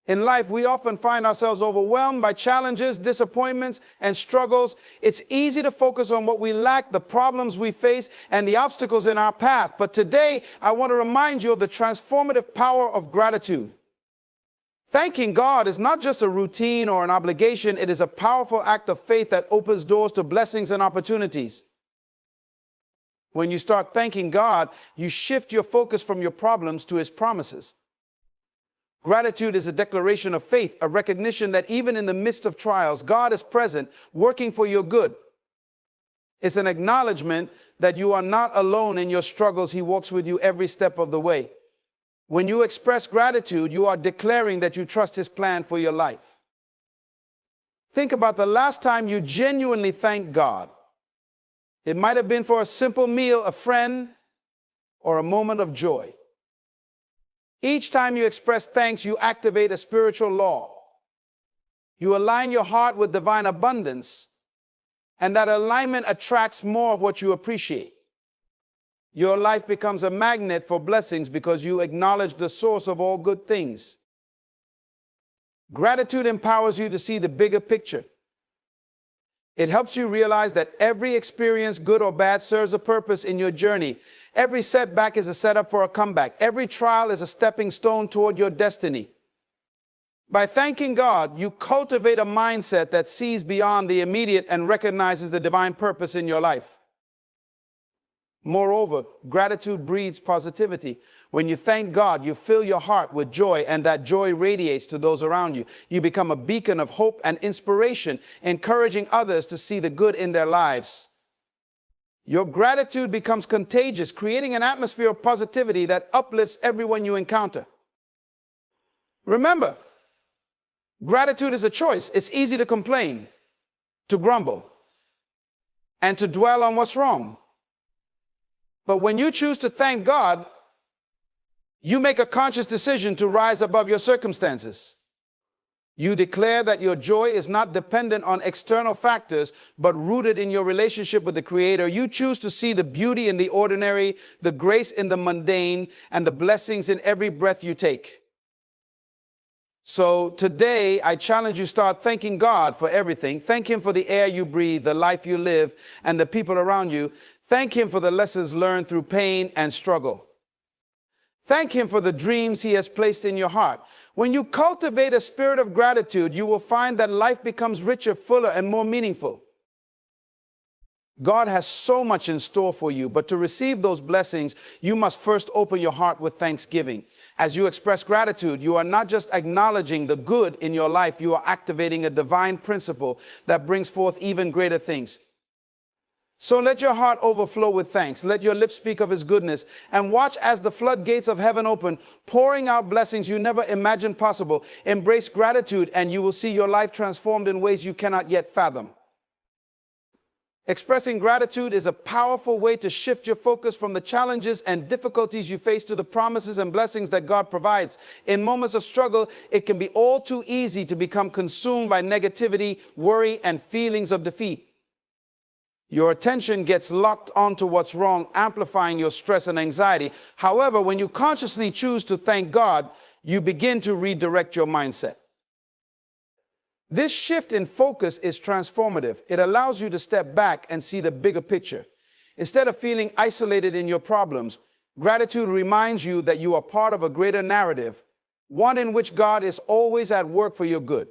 In life, we often find ourselves overwhelmed by challenges, disappointments, and struggles. It's easy to focus on what we lack, the problems we face, and the obstacles in our path. But today, I want to remind you of the transformative power of gratitude. Thanking God is not just a routine or an obligation. It is a powerful act of faith that opens doors to blessings and opportunities. When you start thanking God, you shift your focus from your problems to His promises. Gratitude is a declaration of faith, a recognition that even in the midst of trials, God is present, working for your good. It's an acknowledgement that you are not alone in your struggles. He walks with you every step of the way. When you express gratitude, you are declaring that you trust His plan for your life. Think about the last time you genuinely thanked God. It might have been for a simple meal, a friend, or a moment of joy. Each time you express thanks, you activate a spiritual law. You align your heart with divine abundance, and that alignment attracts more of what you appreciate. Your life becomes a magnet for blessings because you acknowledge the source of all good things. Gratitude empowers you to see the bigger picture. It helps you realize that every experience, good or bad, serves a purpose in your journey. Every setback is a setup for a comeback. Every trial is a stepping stone toward your destiny. By thanking God, you cultivate a mindset that sees beyond the immediate and recognizes the divine purpose in your life. Moreover, gratitude breeds positivity. When you thank God, you fill your heart with joy, and that joy radiates to those around you. You become a beacon of hope and inspiration, encouraging others to see the good in their lives. Your gratitude becomes contagious, creating an atmosphere of positivity that uplifts everyone you encounter. Remember, gratitude is a choice. It's easy to complain, to grumble, and to dwell on what's wrong. But when you choose to thank God, you make a conscious decision to rise above your circumstances. You declare that your joy is not dependent on external factors, but rooted in your relationship with the Creator. You choose to see the beauty in the ordinary, the grace in the mundane, and the blessings in every breath you take. So today, I challenge you, start thanking God for everything. Thank Him for the air you breathe, the life you live, and the people around you. Thank Him for the lessons learned through pain and struggle. Thank Him for the dreams He has placed in your heart. When you cultivate a spirit of gratitude, you will find that life becomes richer, fuller, and more meaningful. God has so much in store for you, but to receive those blessings, you must first open your heart with thanksgiving. As you express gratitude, you are not just acknowledging the good in your life, you are activating a divine principle that brings forth even greater things. So let your heart overflow with thanks. Let your lips speak of His goodness, and watch as the floodgates of heaven open, pouring out blessings you never imagined possible. Embrace gratitude, and you will see your life transformed in ways you cannot yet fathom. Expressing gratitude is a powerful way to shift your focus from the challenges and difficulties you face to the promises and blessings that God provides. In moments of struggle, it can be all too easy to become consumed by negativity, worry, and feelings of defeat. Your attention gets locked onto what's wrong, amplifying your stress and anxiety. However, when you consciously choose to thank God, you begin to redirect your mindset. This shift in focus is transformative. It allows you to step back and see the bigger picture. Instead of feeling isolated in your problems, gratitude reminds you that you are part of a greater narrative, one in which God is always at work for your good.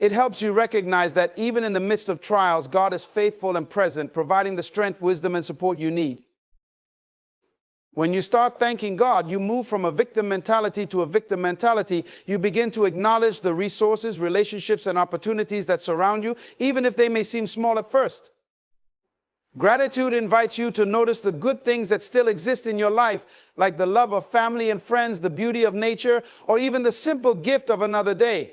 It helps you recognize that even in the midst of trials, God is faithful and present, providing the strength, wisdom, and support you need. When you start thanking God, you move from a victim mentality to a victim mentality. You begin to acknowledge the resources, relationships, and opportunities that surround you, even if they may seem small at first. Gratitude invites you to notice the good things that still exist in your life, like the love of family and friends, the beauty of nature, or even the simple gift of another day.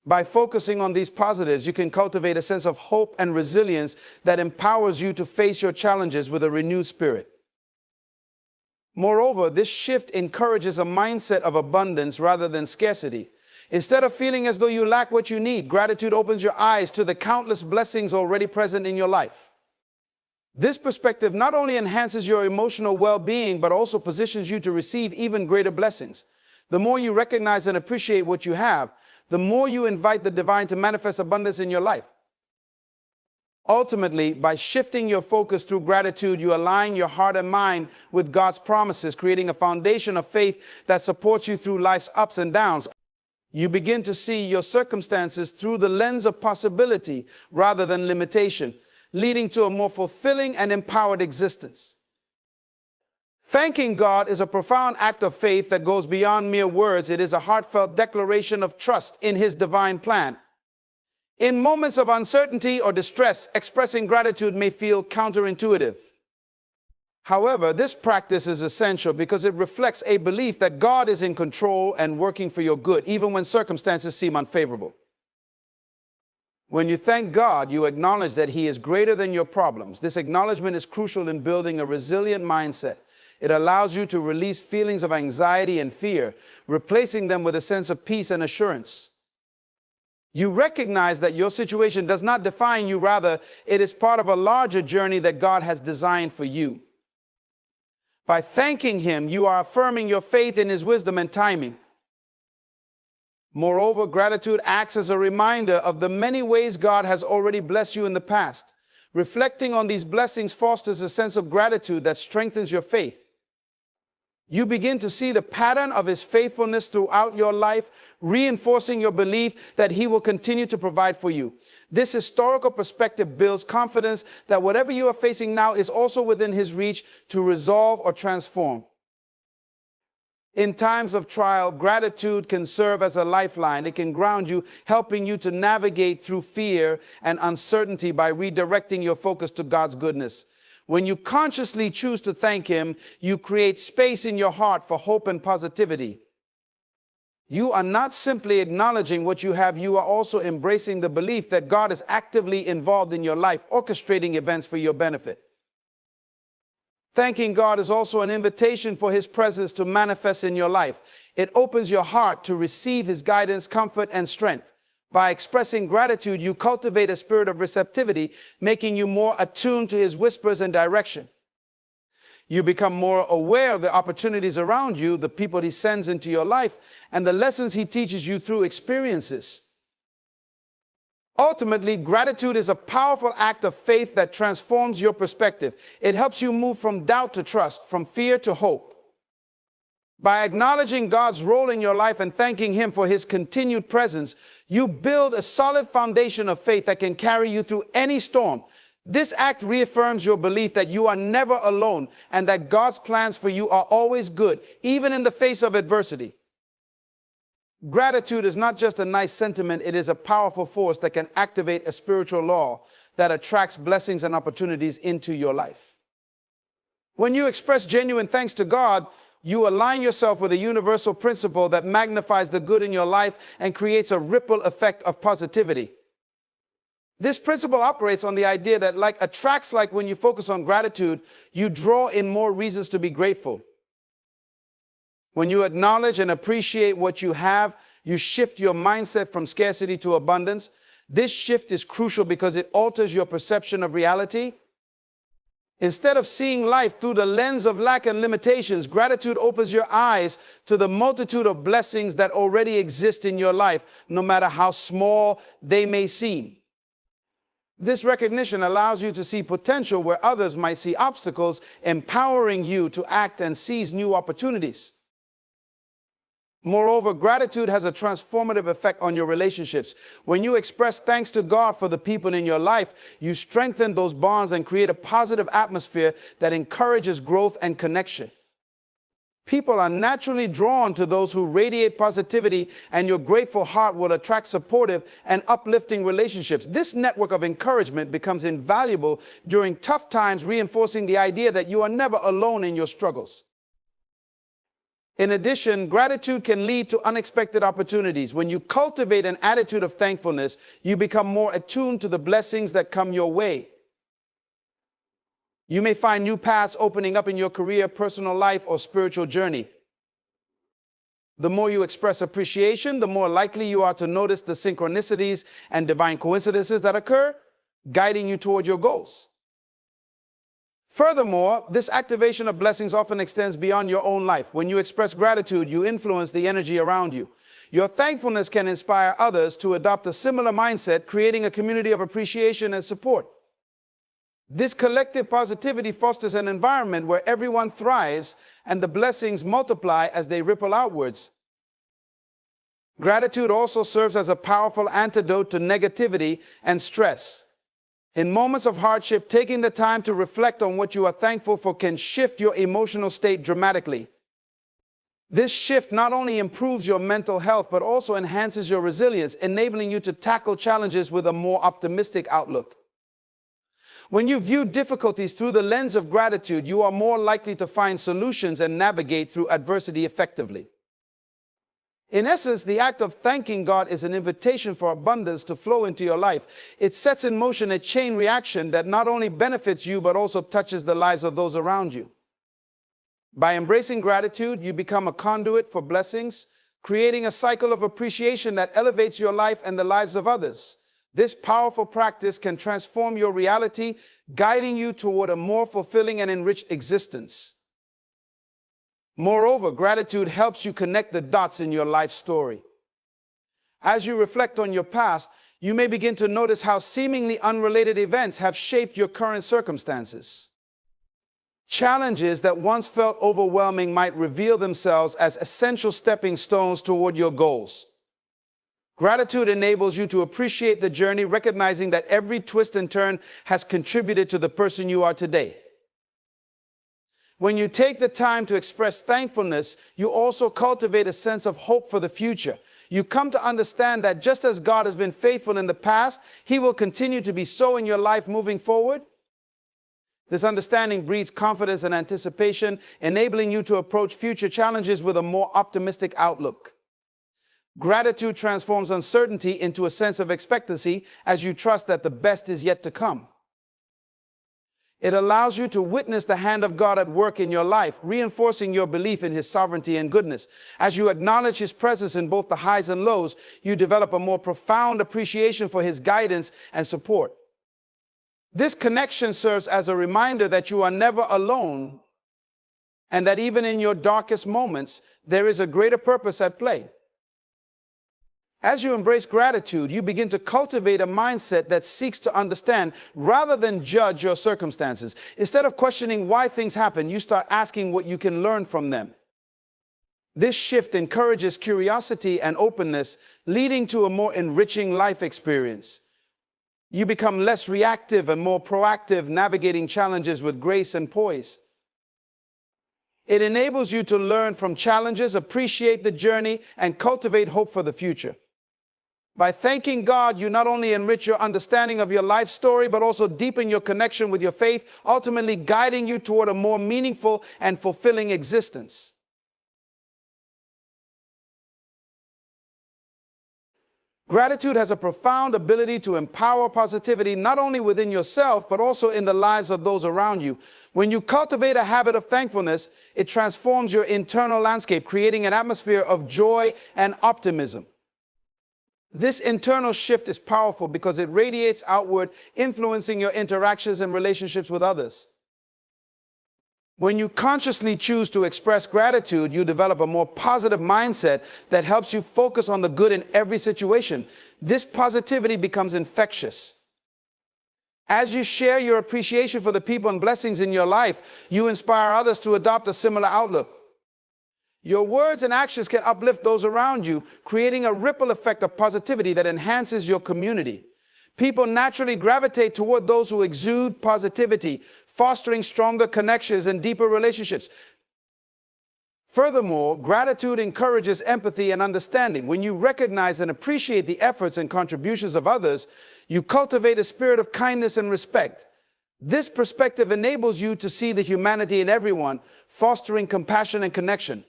By focusing on these positives, you can cultivate a sense of hope and resilience that empowers you to face your challenges with a renewed spirit. Moreover, this shift encourages a mindset of abundance rather than scarcity. Instead of feeling as though you lack what you need, gratitude opens your eyes to the countless blessings already present in your life. This perspective not only enhances your emotional well-being, but also positions you to receive even greater blessings. The more you recognize and appreciate what you have, the more you invite the divine to manifest abundance in your life. Ultimately, by shifting your focus through gratitude, you align your heart and mind with God's promises, creating a foundation of faith that supports you through life's ups and downs. You begin to see your circumstances through the lens of possibility rather than limitation, leading to a more fulfilling and empowered existence. Thanking God is a profound act of faith that goes beyond mere words. It is a heartfelt declaration of trust in His divine plan. In moments of uncertainty or distress, expressing gratitude may feel counterintuitive. However, this practice is essential because it reflects a belief that God is in control and working for your good, even when circumstances seem unfavorable. When you thank God, you acknowledge that He is greater than your problems. This acknowledgement is crucial in building a resilient mindset. It allows you to release feelings of anxiety and fear, replacing them with a sense of peace and assurance. You recognize that your situation does not define you, rather, it is part of a larger journey that God has designed for you. By thanking Him, you are affirming your faith in His wisdom and timing. Moreover, gratitude acts as a reminder of the many ways God has already blessed you in the past. Reflecting on these blessings fosters a sense of gratitude that strengthens your faith. You begin to see the pattern of His faithfulness throughout your life, reinforcing your belief that He will continue to provide for you. This historical perspective builds confidence that whatever you are facing now is also within His reach to resolve or transform. In times of trial, gratitude can serve as a lifeline. It can ground you, helping you to navigate through fear and uncertainty by redirecting your focus to God's goodness. When you consciously choose to thank Him, you create space in your heart for hope and positivity. You are not simply acknowledging what you have, you are also embracing the belief that God is actively involved in your life, orchestrating events for your benefit. Thanking God is also an invitation for His presence to manifest in your life. It opens your heart to receive His guidance, comfort, and strength. By expressing gratitude, you cultivate a spirit of receptivity, making you more attuned to His whispers and direction. You become more aware of the opportunities around you, the people He sends into your life, and the lessons He teaches you through experiences. Ultimately, gratitude is a powerful act of faith that transforms your perspective. It helps you move from doubt to trust, from fear to hope. By acknowledging God's role in your life and thanking Him for His continued presence, you build a solid foundation of faith that can carry you through any storm. This act reaffirms your belief that you are never alone and that God's plans for you are always good, even in the face of adversity. Gratitude is not just a nice sentiment, it is a powerful force that can activate a spiritual law that attracts blessings and opportunities into your life. When you express genuine thanks to God, you align yourself with a universal principle that magnifies the good in your life and creates a ripple effect of positivity. This principle operates on the idea that like when you focus on gratitude, you draw in more reasons to be grateful. When you acknowledge and appreciate what you have, you shift your mindset from scarcity to abundance. This shift is crucial because it alters your perception of reality. Instead of seeing life through the lens of lack and limitations, gratitude opens your eyes to the multitude of blessings that already exist in your life, no matter how small they may seem. This recognition allows you to see potential where others might see obstacles, empowering you to act and seize new opportunities. Moreover, gratitude has a transformative effect on your relationships. When you express thanks to God for the people in your life, you strengthen those bonds and create a positive atmosphere that encourages growth and connection. People are naturally drawn to those who radiate positivity, and your grateful heart will attract supportive and uplifting relationships. This network of encouragement becomes invaluable during tough times, reinforcing the idea that you are never alone in your struggles. In addition, gratitude can lead to unexpected opportunities. When you cultivate an attitude of thankfulness, you become more attuned to the blessings that come your way. You may find new paths opening up in your career, personal life, or spiritual journey. The more you express appreciation, the more likely you are to notice the synchronicities and divine coincidences that occur, guiding you toward your goals. Furthermore, this activation of blessings often extends beyond your own life. When you express gratitude, you influence the energy around you. Your thankfulness can inspire others to adopt a similar mindset, creating a community of appreciation and support. This collective positivity fosters an environment where everyone thrives and the blessings multiply as they ripple outwards. Gratitude also serves as a powerful antidote to negativity and stress. In moments of hardship, taking the time to reflect on what you are thankful for can shift your emotional state dramatically. This shift not only improves your mental health, but also enhances your resilience, enabling you to tackle challenges with a more optimistic outlook. When you view difficulties through the lens of gratitude, you are more likely to find solutions and navigate through adversity effectively. In essence, the act of thanking God is an invitation for abundance to flow into your life. It sets in motion a chain reaction that not only benefits you, but also touches the lives of those around you. By embracing gratitude, you become a conduit for blessings, creating a cycle of appreciation that elevates your life and the lives of others. This powerful practice can transform your reality, guiding you toward a more fulfilling and enriched existence. Moreover, gratitude helps you connect the dots in your life story. As you reflect on your past, you may begin to notice how seemingly unrelated events have shaped your current circumstances. Challenges that once felt overwhelming might reveal themselves as essential stepping stones toward your goals. Gratitude enables you to appreciate the journey, recognizing that every twist and turn has contributed to the person you are today. When you take the time to express thankfulness, you also cultivate a sense of hope for the future. You come to understand that just as God has been faithful in the past, He will continue to be so in your life moving forward. This understanding breeds confidence and anticipation, enabling you to approach future challenges with a more optimistic outlook. Gratitude transforms uncertainty into a sense of expectancy as you trust that the best is yet to come. It allows you to witness the hand of God at work in your life, reinforcing your belief in His sovereignty and goodness. As you acknowledge His presence in both the highs and lows, you develop a more profound appreciation for His guidance and support. This connection serves as a reminder that you are never alone and that even in your darkest moments, there is a greater purpose at play. As you embrace gratitude, you begin to cultivate a mindset that seeks to understand rather than judge your circumstances. Instead of questioning why things happen, you start asking what you can learn from them. This shift encourages curiosity and openness, leading to a more enriching life experience. You become less reactive and more proactive, navigating challenges with grace and poise. It enables you to learn from challenges, appreciate the journey, and cultivate hope for the future. By thanking God, you not only enrich your understanding of your life story, but also deepen your connection with your faith, ultimately guiding you toward a more meaningful and fulfilling existence. Gratitude has a profound ability to empower positivity, not only within yourself, but also in the lives of those around you. When you cultivate a habit of thankfulness, it transforms your internal landscape, creating an atmosphere of joy and optimism. This internal shift is powerful because it radiates outward, influencing your interactions and relationships with others. When you consciously choose to express gratitude, you develop a more positive mindset that helps you focus on the good in every situation. This positivity becomes infectious. As you share your appreciation for the people and blessings in your life, you inspire others to adopt a similar outlook. Your words and actions can uplift those around you, creating a ripple effect of positivity that enhances your community. People naturally gravitate toward those who exude positivity, fostering stronger connections and deeper relationships. Furthermore, gratitude encourages empathy and understanding. When you recognize and appreciate the efforts and contributions of others, you cultivate a spirit of kindness and respect. This perspective enables you to see the humanity in everyone, fostering compassion and connection.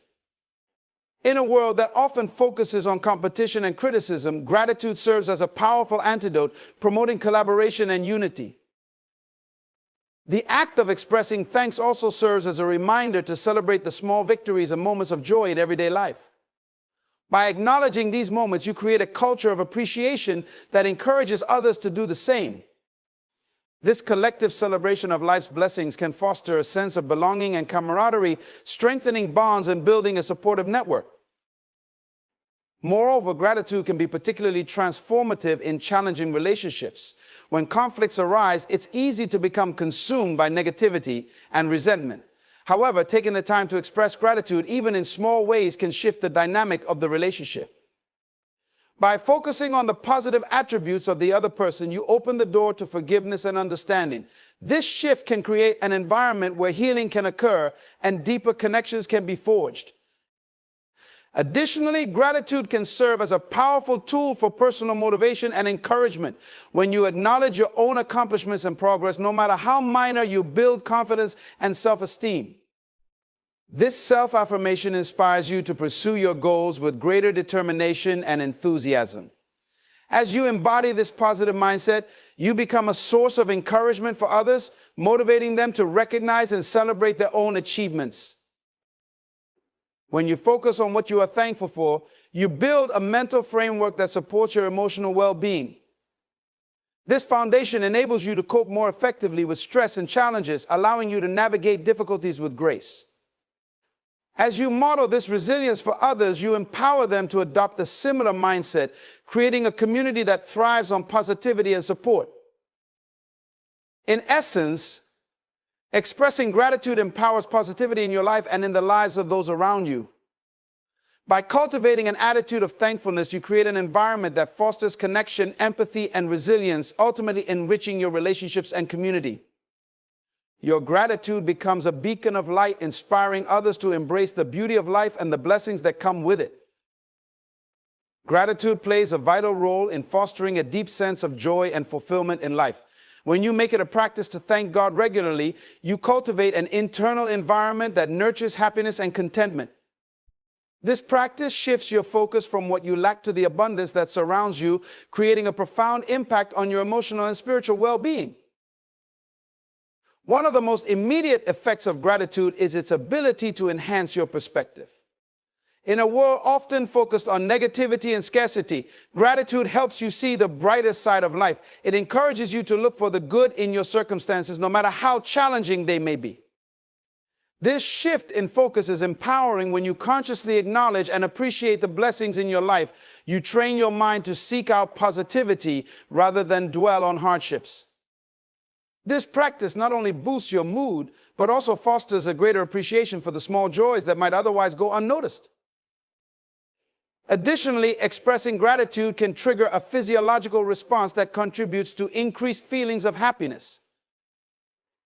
In a world that often focuses on competition and criticism, gratitude serves as a powerful antidote, promoting collaboration and unity. The act of expressing thanks also serves as a reminder to celebrate the small victories and moments of joy in everyday life. By acknowledging these moments, you create a culture of appreciation that encourages others to do the same. This collective celebration of life's blessings can foster a sense of belonging and camaraderie, strengthening bonds and building a supportive network. Moreover, gratitude can be particularly transformative in challenging relationships. When conflicts arise, it's easy to become consumed by negativity and resentment. However, taking the time to express gratitude, even in small ways, can shift the dynamic of the relationship. By focusing on the positive attributes of the other person, you open the door to forgiveness and understanding. This shift can create an environment where healing can occur and deeper connections can be forged. Additionally, gratitude can serve as a powerful tool for personal motivation and encouragement. When you acknowledge your own accomplishments and progress, no matter how minor, you build confidence and self-esteem. This self-affirmation inspires you to pursue your goals with greater determination and enthusiasm. As you embody this positive mindset, you become a source of encouragement for others, motivating them to recognize and celebrate their own achievements. When you focus on what you are thankful for, you build a mental framework that supports your emotional well-being. This foundation enables you to cope more effectively with stress and challenges, allowing you to navigate difficulties with grace. As you model this resilience for others, you empower them to adopt a similar mindset, creating a community that thrives on positivity and support. In essence, expressing gratitude empowers positivity in your life and in the lives of those around you. By cultivating an attitude of thankfulness, you create an environment that fosters connection, empathy, and resilience, ultimately enriching your relationships and community. Your gratitude becomes a beacon of light, inspiring others to embrace the beauty of life and the blessings that come with it. Gratitude plays a vital role in fostering a deep sense of joy and fulfillment in life. When you make it a practice to thank God regularly, you cultivate an internal environment that nurtures happiness and contentment. This practice shifts your focus from what you lack to the abundance that surrounds you, creating a profound impact on your emotional and spiritual well-being. One of the most immediate effects of gratitude is its ability to enhance your perspective. In a world often focused on negativity and scarcity, gratitude helps you see the brighter side of life. It encourages you to look for the good in your circumstances, no matter how challenging they may be. This shift in focus is empowering when you consciously acknowledge and appreciate the blessings in your life. You train your mind to seek out positivity rather than dwell on hardships. This practice not only boosts your mood, but also fosters a greater appreciation for the small joys that might otherwise go unnoticed. Additionally, expressing gratitude can trigger a physiological response that contributes to increased feelings of happiness.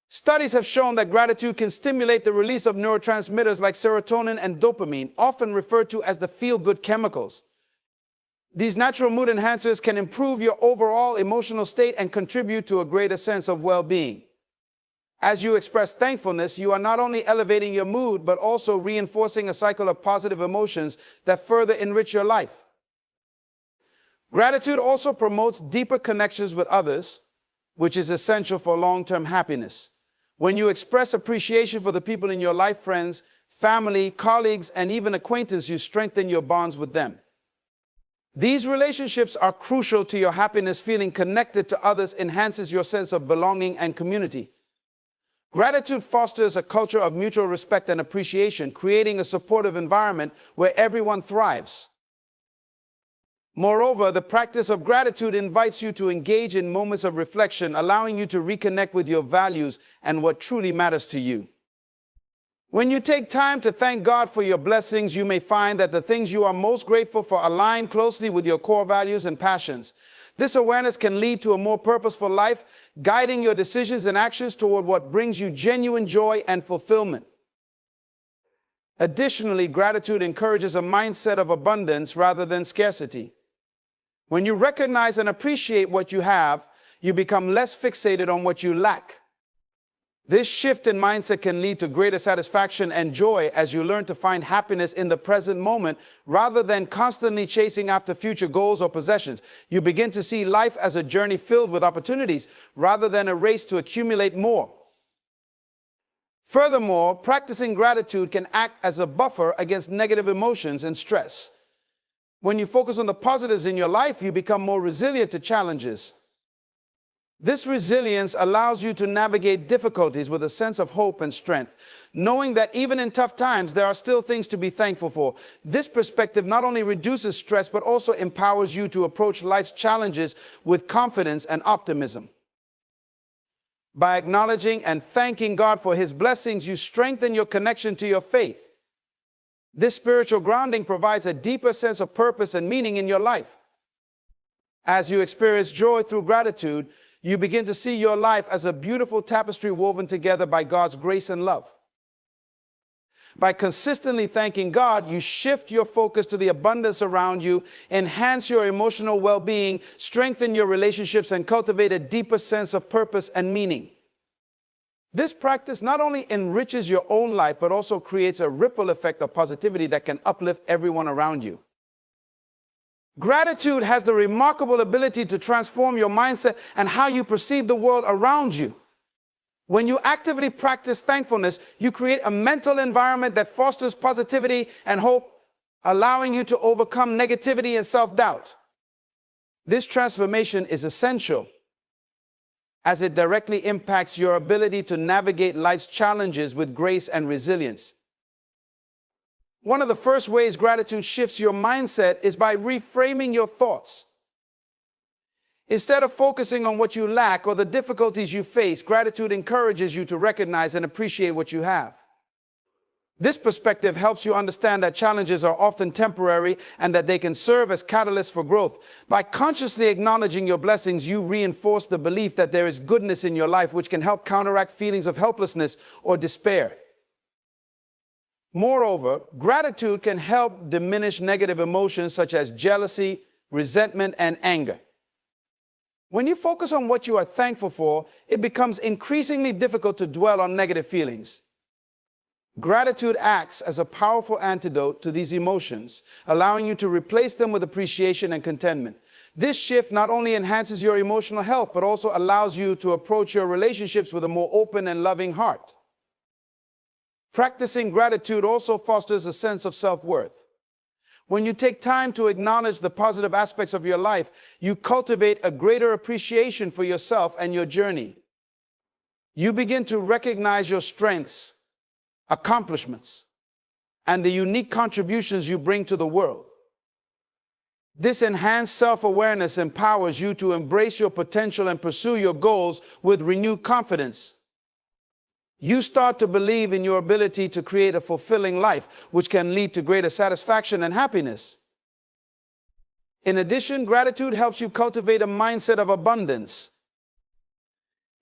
Studies have shown that gratitude can stimulate the release of neurotransmitters like serotonin and dopamine, often referred to as the feel-good chemicals. These natural mood enhancers can improve your overall emotional state and contribute to a greater sense of well-being. As you express thankfulness, you are not only elevating your mood, but also reinforcing a cycle of positive emotions that further enrich your life. Gratitude also promotes deeper connections with others, which is essential for long-term happiness. When you express appreciation for the people in your life, friends, family, colleagues, and even acquaintances, you strengthen your bonds with them. These relationships are crucial to your happiness. Feeling connected to others enhances your sense of belonging and community. Gratitude fosters a culture of mutual respect and appreciation, creating a supportive environment where everyone thrives. Moreover, the practice of gratitude invites you to engage in moments of reflection, allowing you to reconnect with your values and what truly matters to you. When you take time to thank God for your blessings, you may find that the things you are most grateful for align closely with your core values and passions. This awareness can lead to a more purposeful life, guiding your decisions and actions toward what brings you genuine joy and fulfillment. Additionally, gratitude encourages a mindset of abundance rather than scarcity. When you recognize and appreciate what you have, you become less fixated on what you lack. This shift in mindset can lead to greater satisfaction and joy as you learn to find happiness in the present moment rather than constantly chasing after future goals or possessions. You begin to see life as a journey filled with opportunities rather than a race to accumulate more. Furthermore, practicing gratitude can act as a buffer against negative emotions and stress. When you focus on the positives in your life, you become more resilient to challenges. This resilience allows you to navigate difficulties with a sense of hope and strength, knowing that even in tough times, there are still things to be thankful for. This perspective not only reduces stress, but also empowers you to approach life's challenges with confidence and optimism. By acknowledging and thanking God for His blessings, you strengthen your connection to your faith. This spiritual grounding provides a deeper sense of purpose and meaning in your life. As you experience joy through gratitude, you begin to see your life as a beautiful tapestry woven together by God's grace and love. By consistently thanking God, you shift your focus to the abundance around you, enhance your emotional well-being, strengthen your relationships, and cultivate a deeper sense of purpose and meaning. This practice not only enriches your own life, but also creates a ripple effect of positivity that can uplift everyone around you. Gratitude has the remarkable ability to transform your mindset and how you perceive the world around you. When you actively practice thankfulness, you create a mental environment that fosters positivity and hope, allowing you to overcome negativity and self-doubt. This transformation is essential as it directly impacts your ability to navigate life's challenges with grace and resilience. One of the first ways gratitude shifts your mindset is by reframing your thoughts. Instead of focusing on what you lack or the difficulties you face, gratitude encourages you to recognize and appreciate what you have. This perspective helps you understand that challenges are often temporary and that they can serve as catalysts for growth. By consciously acknowledging your blessings, you reinforce the belief that there is goodness in your life, which can help counteract feelings of helplessness or despair. Moreover, gratitude can help diminish negative emotions such as jealousy, resentment, and anger. When you focus on what you are thankful for, it becomes increasingly difficult to dwell on negative feelings. Gratitude acts as a powerful antidote to these emotions, allowing you to replace them with appreciation and contentment. This shift not only enhances your emotional health, but also allows you to approach your relationships with a more open and loving heart. Practicing gratitude also fosters a sense of self-worth. When you take time to acknowledge the positive aspects of your life, you cultivate a greater appreciation for yourself and your journey. You begin to recognize your strengths, accomplishments, and the unique contributions you bring to the world. This enhanced self-awareness empowers you to embrace your potential and pursue your goals with renewed confidence. You start to believe in your ability to create a fulfilling life, which can lead to greater satisfaction and happiness. In addition, gratitude helps you cultivate a mindset of abundance.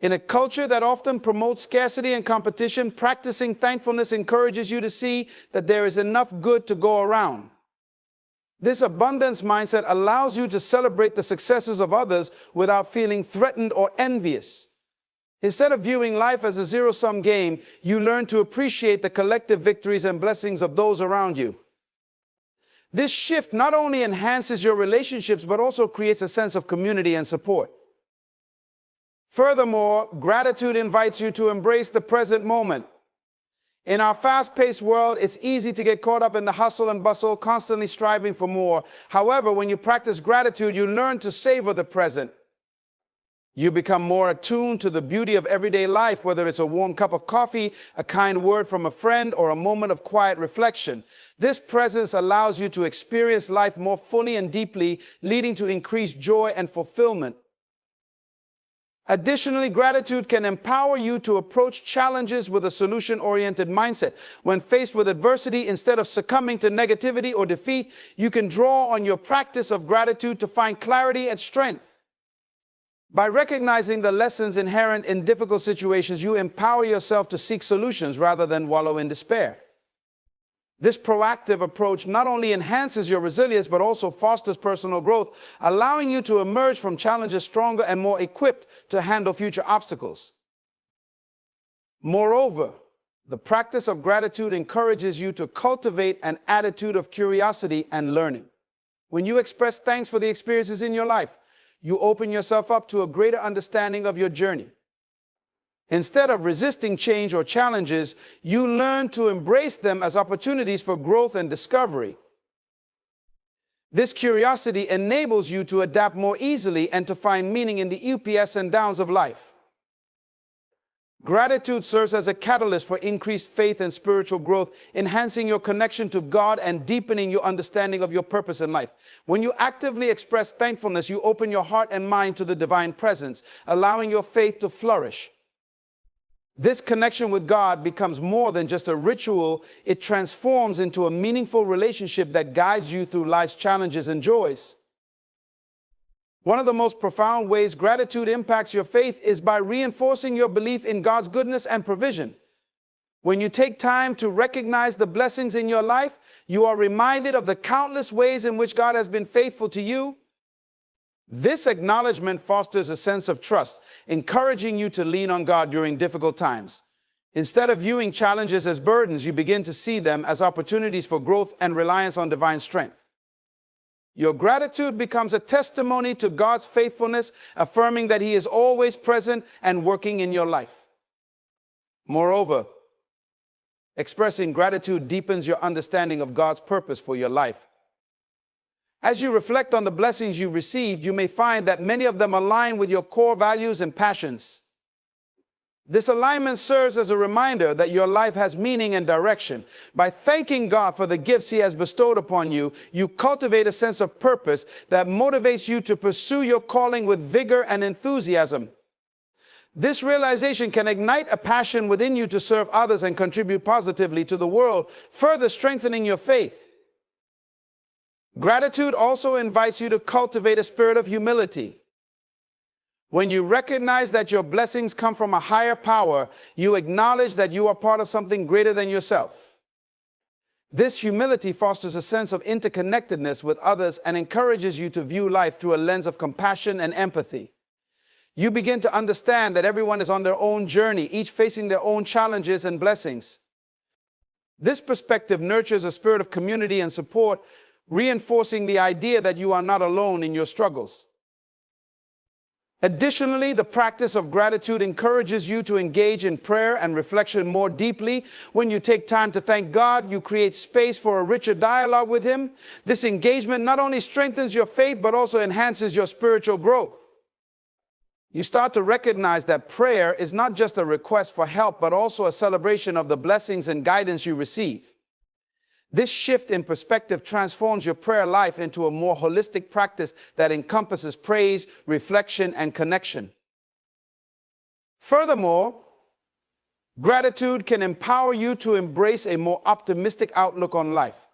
In a culture that often promotes scarcity and competition, practicing thankfulness encourages you to see that there is enough good to go around. This abundance mindset allows you to celebrate the successes of others without feeling threatened or envious. Instead of viewing life as a zero-sum game, you learn to appreciate the collective victories and blessings of those around you. This shift not only enhances your relationships, but also creates a sense of community and support. Furthermore, gratitude invites you to embrace the present moment. In our fast-paced world, it's easy to get caught up in the hustle and bustle, constantly striving for more. However, when you practice gratitude, you learn to savor the present. You become more attuned to the beauty of everyday life, whether it's a warm cup of coffee, a kind word from a friend, or a moment of quiet reflection. This presence allows you to experience life more fully and deeply, leading to increased joy and fulfillment. Additionally, gratitude can empower you to approach challenges with a solution-oriented mindset. When faced with adversity, instead of succumbing to negativity or defeat, you can draw on your practice of gratitude to find clarity and strength. By recognizing the lessons inherent in difficult situations, you empower yourself to seek solutions rather than wallow in despair. This proactive approach not only enhances your resilience, but also fosters personal growth, allowing you to emerge from challenges stronger and more equipped to handle future obstacles. Moreover, the practice of gratitude encourages you to cultivate an attitude of curiosity and learning. When you express thanks for the experiences in your life, you open yourself up to a greater understanding of your journey. Instead of resisting change or challenges, you learn to embrace them as opportunities for growth and discovery. This curiosity enables you to adapt more easily and to find meaning in the ups and downs of life. Gratitude serves as a catalyst for increased faith and spiritual growth, enhancing your connection to God and deepening your understanding of your purpose in life. When you actively express thankfulness, you open your heart and mind to the divine presence, allowing your faith to flourish. This connection with God becomes more than just a ritual. It transforms into a meaningful relationship that guides you through life's challenges and joys. One of the most profound ways gratitude impacts your faith is by reinforcing your belief in God's goodness and provision. When you take time to recognize the blessings in your life, you are reminded of the countless ways in which God has been faithful to you. This acknowledgement fosters a sense of trust, encouraging you to lean on God during difficult times. Instead of viewing challenges as burdens, you begin to see them as opportunities for growth and reliance on divine strength. Your gratitude becomes a testimony to God's faithfulness, affirming that He is always present and working in your life. Moreover, expressing gratitude deepens your understanding of God's purpose for your life. As you reflect on the blessings you've received, you may find that many of them align with your core values and passions. This alignment serves as a reminder that your life has meaning and direction. By thanking God for the gifts He has bestowed upon you, you cultivate a sense of purpose that motivates you to pursue your calling with vigor and enthusiasm. This realization can ignite a passion within you to serve others and contribute positively to the world, further strengthening your faith. Gratitude also invites you to cultivate a spirit of humility. When you recognize that your blessings come from a higher power, you acknowledge that you are part of something greater than yourself. This humility fosters a sense of interconnectedness with others and encourages you to view life through a lens of compassion and empathy. You begin to understand that everyone is on their own journey, each facing their own challenges and blessings. This perspective nurtures a spirit of community and support, reinforcing the idea that you are not alone in your struggles. Additionally, the practice of gratitude encourages you to engage in prayer and reflection more deeply. When you take time to thank God, you create space for a richer dialogue with Him. This engagement not only strengthens your faith, but also enhances your spiritual growth. You start to recognize that prayer is not just a request for help, but also a celebration of the blessings and guidance you receive. This shift in perspective transforms your prayer life into a more holistic practice that encompasses praise, reflection, and connection. Furthermore, gratitude can empower you to embrace a more optimistic outlook on life.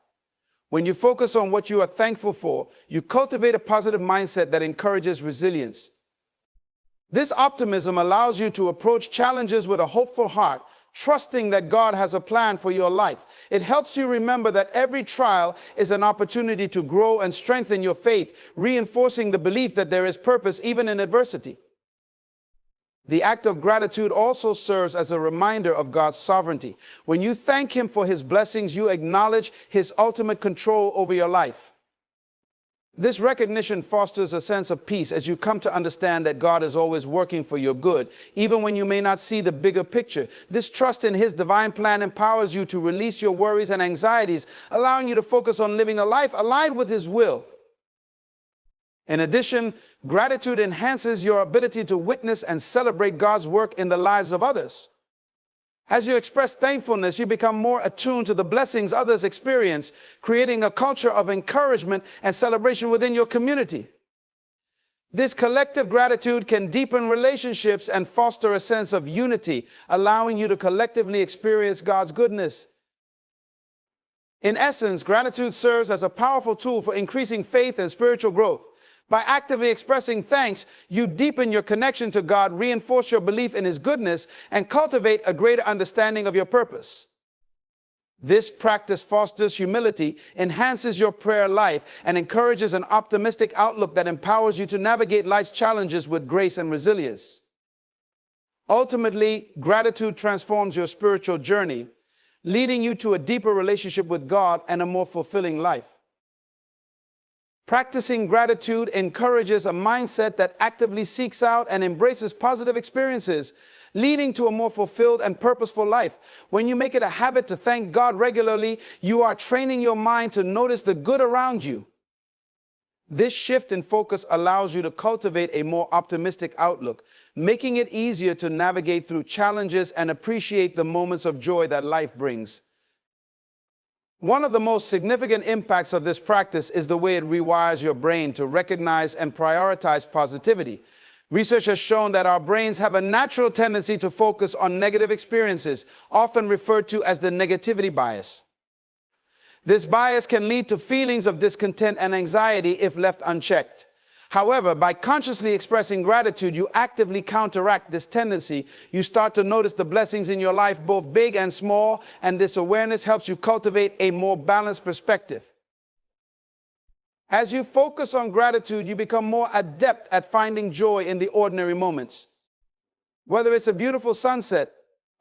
When you focus on what you are thankful for, you cultivate a positive mindset that encourages resilience. This optimism allows you to approach challenges with a hopeful heart, trusting that God has a plan for your life. It helps you remember that every trial is an opportunity to grow and strengthen your faith, reinforcing the belief that there is purpose even in adversity. The act of gratitude also serves as a reminder of God's sovereignty. When you thank Him for His blessings, you acknowledge His ultimate control over your life. This recognition fosters a sense of peace as you come to understand that God is always working for your good, even when you may not see the bigger picture. This trust in His divine plan empowers you to release your worries and anxieties, allowing you to focus on living a life aligned with His will. In addition, gratitude enhances your ability to witness and celebrate God's work in the lives of others. As you express thankfulness, you become more attuned to the blessings others experience, creating a culture of encouragement and celebration within your community. This collective gratitude can deepen relationships and foster a sense of unity, allowing you to collectively experience God's goodness. In essence, gratitude serves as a powerful tool for increasing faith and spiritual growth. By actively expressing thanks, you deepen your connection to God, reinforce your belief in His goodness, and cultivate a greater understanding of your purpose. This practice fosters humility, enhances your prayer life, and encourages an optimistic outlook that empowers you to navigate life's challenges with grace and resilience. Ultimately, gratitude transforms your spiritual journey, leading you to a deeper relationship with God and a more fulfilling life. Practicing gratitude encourages a mindset that actively seeks out and embraces positive experiences, leading to a more fulfilled and purposeful life. When you make it a habit to thank God regularly, you are training your mind to notice the good around you. This shift in focus allows you to cultivate a more optimistic outlook, making it easier to navigate through challenges and appreciate the moments of joy that life brings. One of the most significant impacts of this practice is the way it rewires your brain to recognize and prioritize positivity. Research has shown that our brains have a natural tendency to focus on negative experiences, often referred to as the negativity bias. This bias can lead to feelings of discontent and anxiety if left unchecked. However, by consciously expressing gratitude, you actively counteract this tendency. You start to notice the blessings in your life, both big and small, and this awareness helps you cultivate a more balanced perspective. As you focus on gratitude, you become more adept at finding joy in the ordinary moments. Whether it's a beautiful sunset,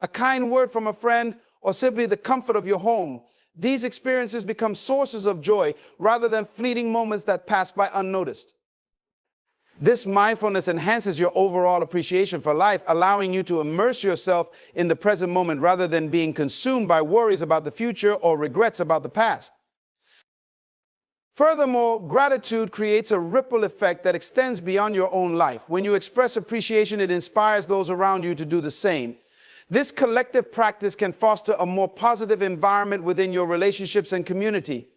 a kind word from a friend, or simply the comfort of your home, these experiences become sources of joy rather than fleeting moments that pass by unnoticed. This mindfulness enhances your overall appreciation for life, allowing you to immerse yourself in the present moment rather than being consumed by worries about the future or regrets about the past. Furthermore, gratitude creates a ripple effect that extends beyond your own life. When you express appreciation, it inspires those around you to do the same. This collective practice can foster a more positive environment within your relationships and community.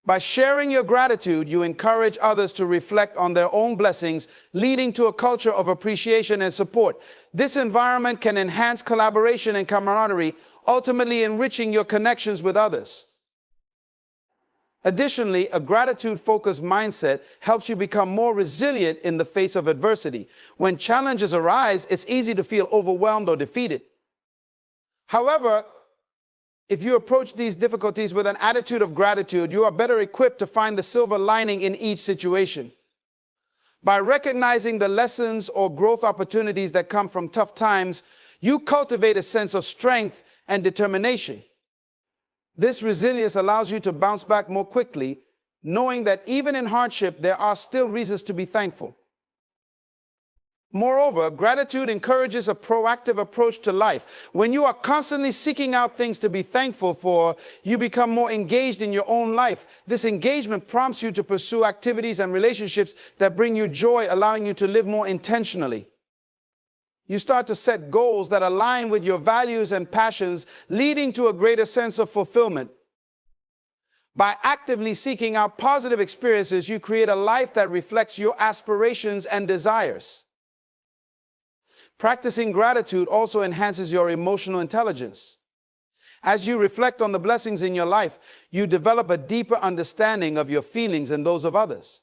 By sharing your gratitude, you encourage others to reflect on their own blessings, leading to a culture of appreciation and support. This environment can enhance collaboration and camaraderie, ultimately enriching your connections with others. Additionally, a gratitude-focused mindset helps you become more resilient in the face of adversity. When challenges arise, it's easy to feel overwhelmed or defeated. However, if you approach these difficulties with an attitude of gratitude, you are better equipped to find the silver lining in each situation. By recognizing the lessons or growth opportunities that come from tough times, you cultivate a sense of strength and determination. This resilience allows you to bounce back more quickly, knowing that even in hardship, there are still reasons to be thankful. Moreover, gratitude encourages a proactive approach to life. When you are constantly seeking out things to be thankful for, you become more engaged in your own life. This engagement prompts you to pursue activities and relationships that bring you joy, allowing you to live more intentionally. You start to set goals that align with your values and passions, leading to a greater sense of fulfillment. By actively seeking out positive experiences, you create a life that reflects your aspirations and desires. Practicing gratitude also enhances your emotional intelligence. As you reflect on the blessings in your life, you develop a deeper understanding of your feelings and those of others.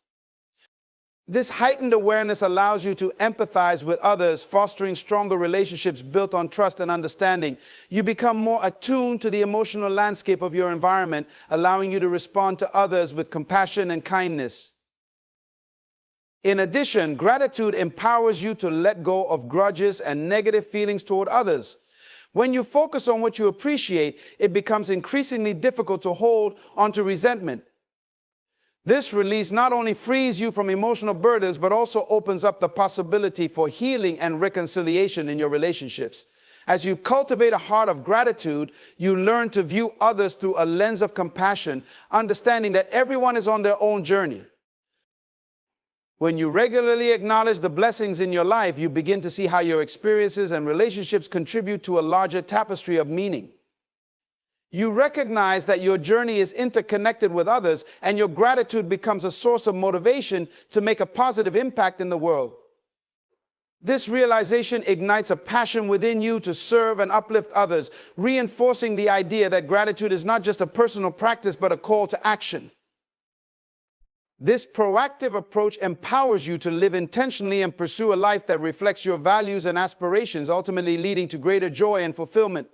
This heightened awareness allows you to empathize with others, fostering stronger relationships built on trust and understanding. You become more attuned to the emotional landscape of your environment, allowing you to respond to others with compassion and kindness. In addition, gratitude empowers you to let go of grudges and negative feelings toward others. When you focus on what you appreciate, it becomes increasingly difficult to hold onto resentment. This release not only frees you from emotional burdens, but also opens up the possibility for healing and reconciliation in your relationships. As you cultivate a heart of gratitude, you learn to view others through a lens of compassion, understanding that everyone is on their own journey. When you regularly acknowledge the blessings in your life, you begin to see how your experiences and relationships contribute to a larger tapestry of meaning. You recognize that your journey is interconnected with others, and your gratitude becomes a source of motivation to make a positive impact in the world. This realization ignites a passion within you to serve and uplift others, reinforcing the idea that gratitude is not just a personal practice, but a call to action. This proactive approach empowers you to live intentionally and pursue a life that reflects your values and aspirations, ultimately leading to greater joy and fulfillment.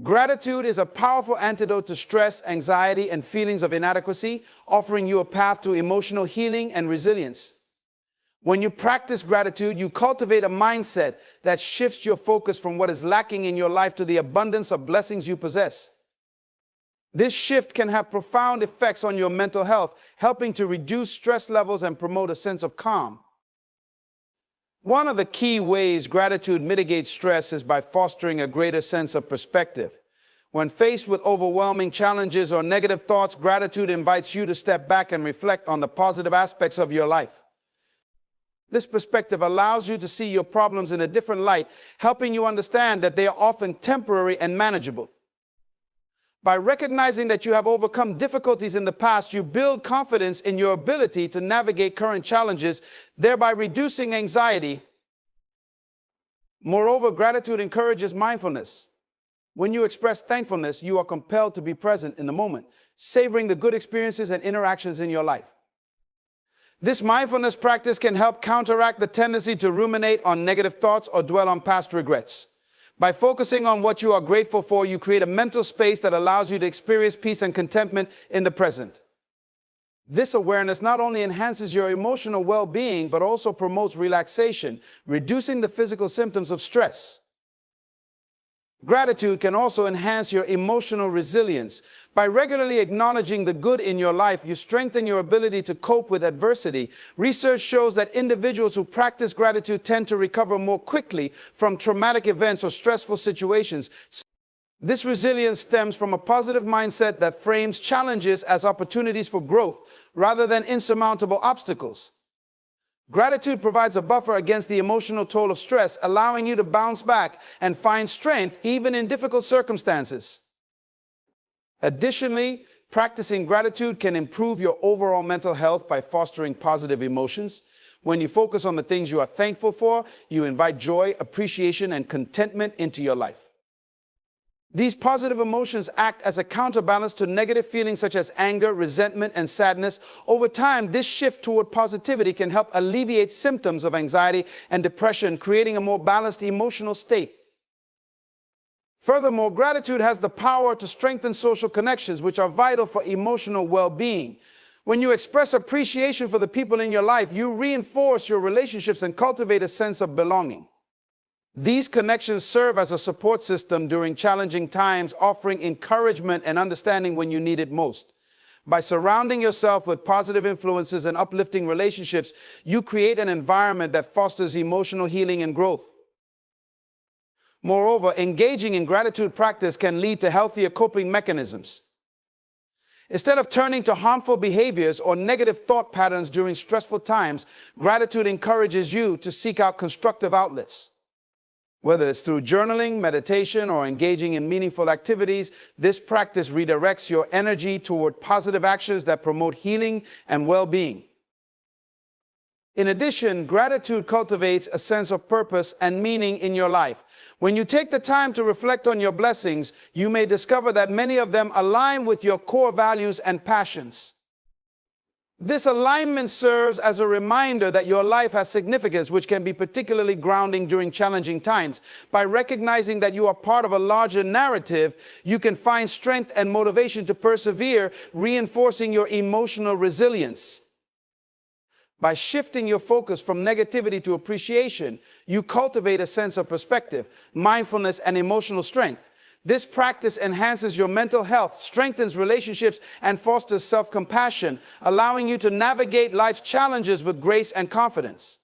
Gratitude is a powerful antidote to stress, anxiety, and feelings of inadequacy, offering you a path to emotional healing and resilience. When you practice gratitude, you cultivate a mindset that shifts your focus from what is lacking in your life to the abundance of blessings you possess. This shift can have profound effects on your mental health, helping to reduce stress levels and promote a sense of calm. One of the key ways gratitude mitigates stress is by fostering a greater sense of perspective. When faced with overwhelming challenges or negative thoughts, gratitude invites you to step back and reflect on the positive aspects of your life. This perspective allows you to see your problems in a different light, helping you understand that they are often temporary and manageable. By recognizing that you have overcome difficulties in the past, you build confidence in your ability to navigate current challenges, thereby reducing anxiety. Moreover, gratitude encourages mindfulness. When you express thankfulness, you are compelled to be present in the moment, savoring the good experiences and interactions in your life. This mindfulness practice can help counteract the tendency to ruminate on negative thoughts or dwell on past regrets. By focusing on what you are grateful for, you create a mental space that allows you to experience peace and contentment in the present. This awareness not only enhances your emotional well-being, but also promotes relaxation, reducing the physical symptoms of stress. Gratitude can also enhance your emotional resilience. By regularly acknowledging the good in your life, you strengthen your ability to cope with adversity. Research shows that individuals who practice gratitude tend to recover more quickly from traumatic events or stressful situations. This resilience stems from a positive mindset that frames challenges as opportunities for growth rather than insurmountable obstacles. Gratitude provides a buffer against the emotional toll of stress, allowing you to bounce back and find strength even in difficult circumstances. Additionally, practicing gratitude can improve your overall mental health by fostering positive emotions. When you focus on the things you are thankful for, you invite joy, appreciation, and contentment into your life. These positive emotions act as a counterbalance to negative feelings such as anger, resentment, and sadness. Over time, this shift toward positivity can help alleviate symptoms of anxiety and depression, creating a more balanced emotional state. Furthermore, gratitude has the power to strengthen social connections, which are vital for emotional well-being. When you express appreciation for the people in your life, you reinforce your relationships and cultivate a sense of belonging. These connections serve as a support system during challenging times, offering encouragement and understanding when you need it most. By surrounding yourself with positive influences and uplifting relationships, you create an environment that fosters emotional healing and growth. Moreover, engaging in gratitude practice can lead to healthier coping mechanisms. Instead of turning to harmful behaviors or negative thought patterns during stressful times, gratitude encourages you to seek out constructive outlets. Whether it's through journaling, meditation, or engaging in meaningful activities, this practice redirects your energy toward positive actions that promote healing and well-being. In addition, gratitude cultivates a sense of purpose and meaning in your life. When you take the time to reflect on your blessings, you may discover that many of them align with your core values and passions. This alignment serves as a reminder that your life has significance, which can be particularly grounding during challenging times. By recognizing that you are part of a larger narrative, you can find strength and motivation to persevere, reinforcing your emotional resilience. By shifting your focus from negativity to appreciation, you cultivate a sense of perspective, mindfulness, and emotional strength. This practice enhances your mental health, strengthens relationships, and fosters self-compassion, allowing you to navigate life's challenges with grace and confidence.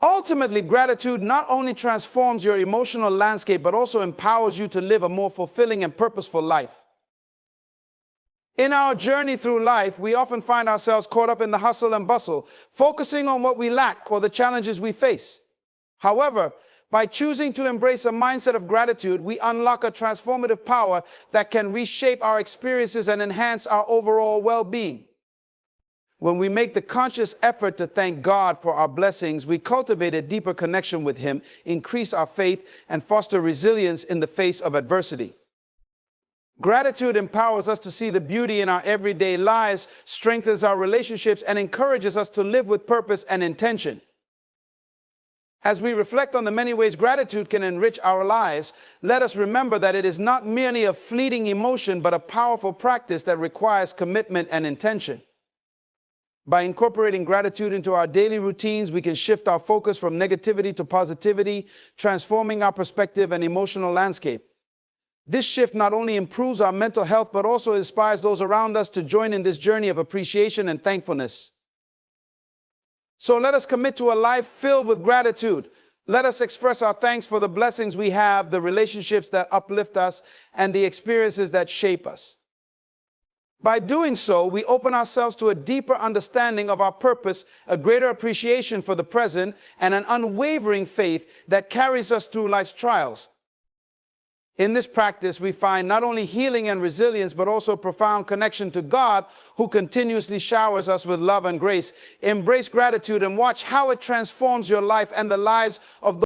Ultimately, gratitude not only transforms your emotional landscape, but also empowers you to live a more fulfilling and purposeful life. In our journey through life, we often find ourselves caught up in the hustle and bustle, focusing on what we lack or the challenges we face. However, by choosing to embrace a mindset of gratitude, we unlock a transformative power that can reshape our experiences and enhance our overall well-being. When we make the conscious effort to thank God for our blessings, we cultivate a deeper connection with Him, increase our faith, and foster resilience in the face of adversity. Gratitude empowers us to see the beauty in our everyday lives, strengthens our relationships, and encourages us to live with purpose and intention. As we reflect on the many ways gratitude can enrich our lives, let us remember that it is not merely a fleeting emotion, but a powerful practice that requires commitment and intention. By incorporating gratitude into our daily routines, we can shift our focus from negativity to positivity, transforming our perspective and emotional landscape. This shift not only improves our mental health, but also inspires those around us to join in this journey of appreciation and thankfulness. So let us commit to a life filled with gratitude, Let us express our thanks for the blessings we have, the relationships that uplift us, and the experiences that shape us. By doing so, we open ourselves to a deeper understanding of our purpose, a greater appreciation for the present, and an unwavering faith that carries us through life's trials. In this practice, we find not only healing and resilience, but also profound connection to God, who continuously showers us with love and grace. Embrace gratitude and watch how it transforms your life and the lives of those